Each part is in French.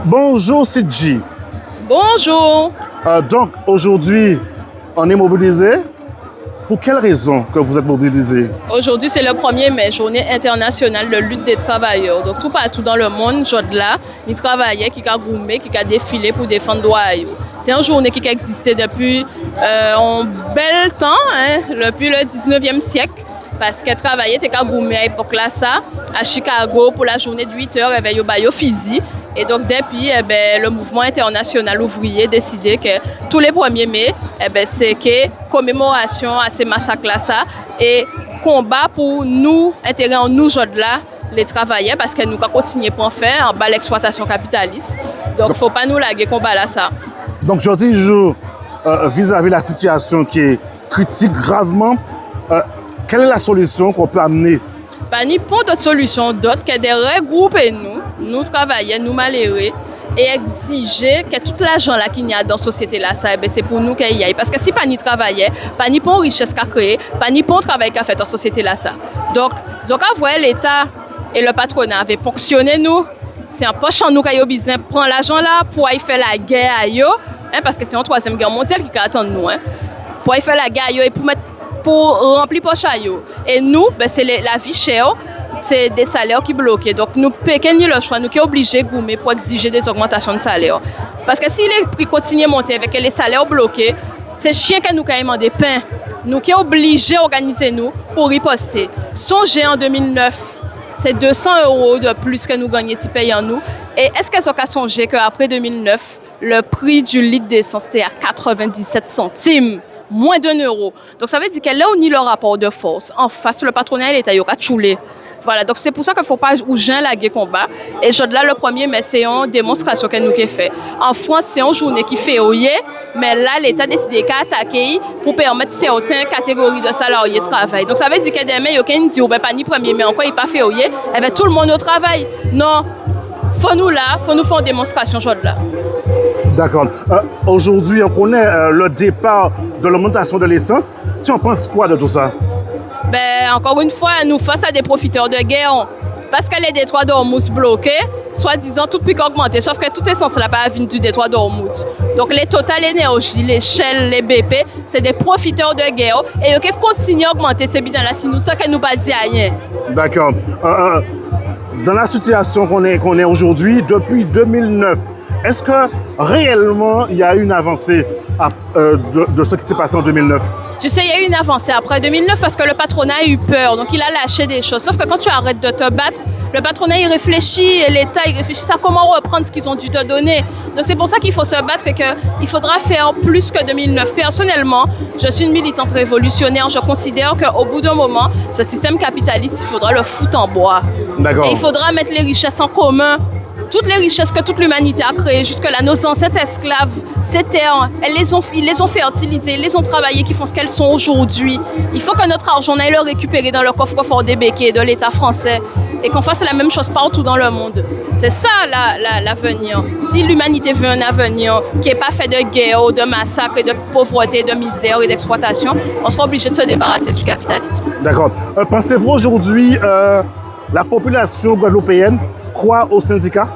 Bonjour Sidji. Bonjour. Donc aujourd'hui, on est mobilisé. Pour quelles raisons que vous êtes mobilisés? Aujourd'hui, c'est le 1er mai, journée internationale de lutte des travailleurs. Donc tout partout dans le monde, Jodla, ils travaillaient, qui a goumé, qui a défilé pour défendre les droits. C'est une journée qui a existé depuis un bel temps, depuis le 19e siècle. Parce qu'elle travaillait, elle a goumé à l'époque là, ça, à Chicago pour la journée de 8 heures, elle avait au physique. Et donc, depuis, le mouvement international ouvrier a décidé que tous les 1er mai, c'est que commémoration à ces massacres-là, ça, et combat pour nous, intérêt en nous, là, les travailleurs, parce que nous continuons pour en faire en bas l'exploitation capitaliste. Donc, il ne faut pas nous laguer combat là, ça. Donc, aujourd'hui, vis-à-vis de la situation qui est critique gravement, quelle est la solution qu'on peut amener? Pas ni pour d'autres solutions, d'autres que de regrouper nous travailler, nous malheureux, et exiger que tout l'argent là qu'il y a dans la société là, ça, c'est pour nous qu'il y ait. Parce que si pas ni travailler, pas ni pour richesse qu'a créé, pas ni pour travail qu'a fait dans la société là, ça. Donc l'État et le patronat avaient ponctionné nous. C'est un poche en nous qu'il y a au business, prend l'argent là pour aller faire la guerre à eux, parce que c'est une 3e guerre mondiale qui attend nous, pour aller faire la guerre à eux et pour remplir poche à eux. Et nous, c'est la vie chère. C'est des salaires qui bloquent. Donc, nous payons le choix, nous sommes obligés de gommer pour exiger des augmentations de salaire. Parce que si les prix continuent à monter avec les salaires bloqués, c'est chien que nous avons des pains. Nous sommes obligés d'organiser nous pour riposter. Songez en 2009, c'est 200 € de plus que nous gagnons si payons nous. Et est-ce qu'elles ont songé qu'après 2009, le prix du litre d'essence était à 97 centimes? Moins d'1 €. Donc, ça veut dire que là, on a le rapport de force. En face, le patronat et l'État, il y aura choulé. Voilà, donc c'est pour ça qu'il ne faut pas ouvrir la guerre combat. Et là, le 1er mai, c'est une démonstration que nous avons fait. En France, c'est une journée qui fait oyer, mais là, l'État a décidé d'attaquer pour permettre certaines catégories de salariés de travail. Donc ça veut dire que demain, il y a quelqu'un qui dit, pas ni 1er mai, encore il n'a pas fait oyer, tout le monde au travail. Non, faut nous faire une démonstration là. D'accord. Aujourd'hui, on connaît le départ de l'augmentation de l'essence. Tu en penses quoi de tout ça? Encore une fois, nous face à des profiteurs de guerre. Parce que les détroits d'Ormuz bloqués, soi-disant, tout prix augmenté. Sauf que tout essence là pas venu du détroit d'Ormuz. Donc les Total Energy, les Shell, les BP, c'est des profiteurs de guerre. Et ils continuent à augmenter ces bidons là si nous tant que nous pas dit rien. D'accord. Dans la situation qu'on est aujourd'hui, depuis 2009, est-ce que réellement il y a eu une avancée de ce qui s'est passé en 2009? Tu sais, il y a eu une avancée après 2009 parce que le patronat a eu peur, donc il a lâché des choses. Sauf que quand tu arrêtes de te battre, le patronat il réfléchit et l'État il réfléchit à comment reprendre ce qu'ils ont dû te donner. Donc c'est pour ça qu'il faut se battre et qu'il faudra faire plus que 2009. Personnellement, je suis une militante révolutionnaire. Je considère qu'au bout d'un moment, ce système capitaliste, il faudra le foutre en bois. D'accord. Et il faudra mettre les richesses en commun. Toutes les richesses que toute l'humanité a créées jusque-là, nos ancêtres esclaves, ces terres, ils les ont fertilisées, ils les ont travaillées, qui font ce qu'elles sont aujourd'hui. Il faut que notre argent aille le récupérer dans le coffre-fort des béquets de l'État français et qu'on fasse la même chose partout dans le monde. C'est ça l'avenir. Si l'humanité veut un avenir qui n'est pas fait de guerre, de massacre, de pauvreté, de misère et d'exploitation, on sera obligé de se débarrasser du capitalisme. D'accord. Pensez-vous aujourd'hui la population guadeloupéenne croit aux syndicats?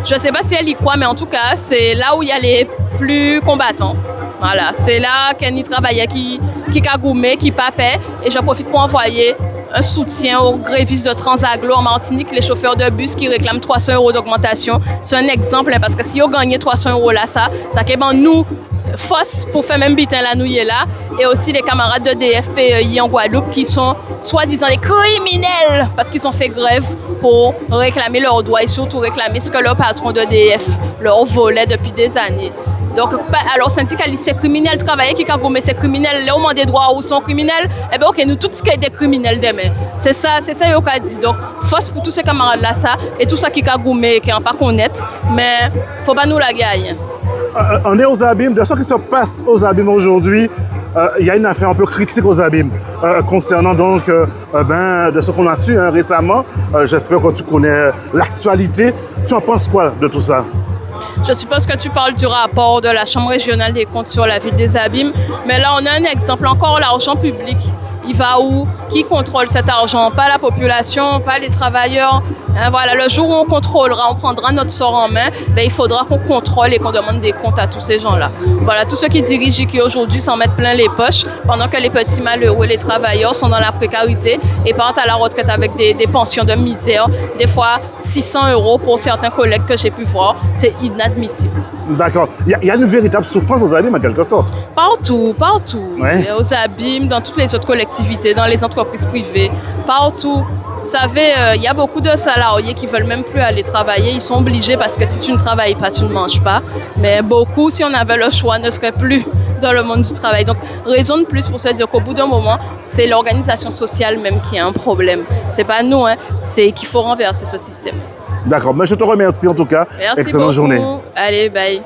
Je ne sais pas si elle y croit, mais en tout cas, c'est là où il y a les plus combattants. Voilà, c'est là qu'elle y travaillait, qui cagoumait, qui papait. Et je profite pour envoyer un soutien aux grévistes de Transaglo en Martinique, les chauffeurs de bus qui réclament 300 € d'augmentation. C'est un exemple, parce que si on gagnait 300 € là, ça fait nous force pour faire même bitin la nouille là. Et aussi les camarades de DFPEI en Guadeloupe qui sont soi-disant des criminels parce qu'ils ont fait grève pour réclamer leurs droits et surtout réclamer ce que leur patron de DF leur volait depuis des années. Donc, alors, syndicalistes, c'est criminel, travailler qui a gommé, c'est criminel, les hommes des droits où sont criminels, eh bien, ok, nous, tout ce qui est des criminels demain. C'est ça, qu'on a dit. Donc, force pour tous ces camarades-là, ça, et tout ça qui a gommé, qui n'a pas connaître, mais faut pas nous la gagner. On est aux abîmes, de ce qui se passe aux abîmes aujourd'hui, il y a une affaire un peu critique aux abîmes concernant donc de ce qu'on a su récemment. J'espère que tu connais l'actualité. Tu en penses quoi de tout ça? Je suppose que tu parles du rapport de la Chambre régionale des comptes sur la ville des Abîmes, mais là on a un exemple, encore l'argent public. il va où? Qui contrôle cet argent? Pas la population, pas les travailleurs. Hein, voilà, le jour où on contrôlera, on prendra notre sort en main, ben, il faudra qu'on contrôle et qu'on demande des comptes à tous ces gens-là. Voilà, tous ceux qui dirigent IKI aujourd'hui s'en mettent plein les poches, pendant que les petits malheureux, les travailleurs sont dans la précarité et partent à la retraite avec des pensions de misère, des fois 600 € pour certains collègues que j'ai pu voir. C'est inadmissible. D'accord. Il y a une véritable souffrance aux abîmes en quelque sorte. Partout, partout. Ouais. Aux abîmes, dans toutes les autres collectivités, dans les entreprises privées, partout. Vous savez, il y a beaucoup de salariés qui veulent même plus aller travailler. Ils sont obligés parce que si tu ne travailles pas, tu ne manges pas. Mais beaucoup, si on avait le choix, ne seraient plus dans le monde du travail. Donc, raison de plus pour se dire qu'au bout d'un moment, c'est l'organisation sociale même qui a un problème. C'est pas nous, hein, c'est qu'il faut renverser ce système. D'accord. Mais je te remercie en tout cas. Merci Excellente beaucoup. journée. Allez, bye.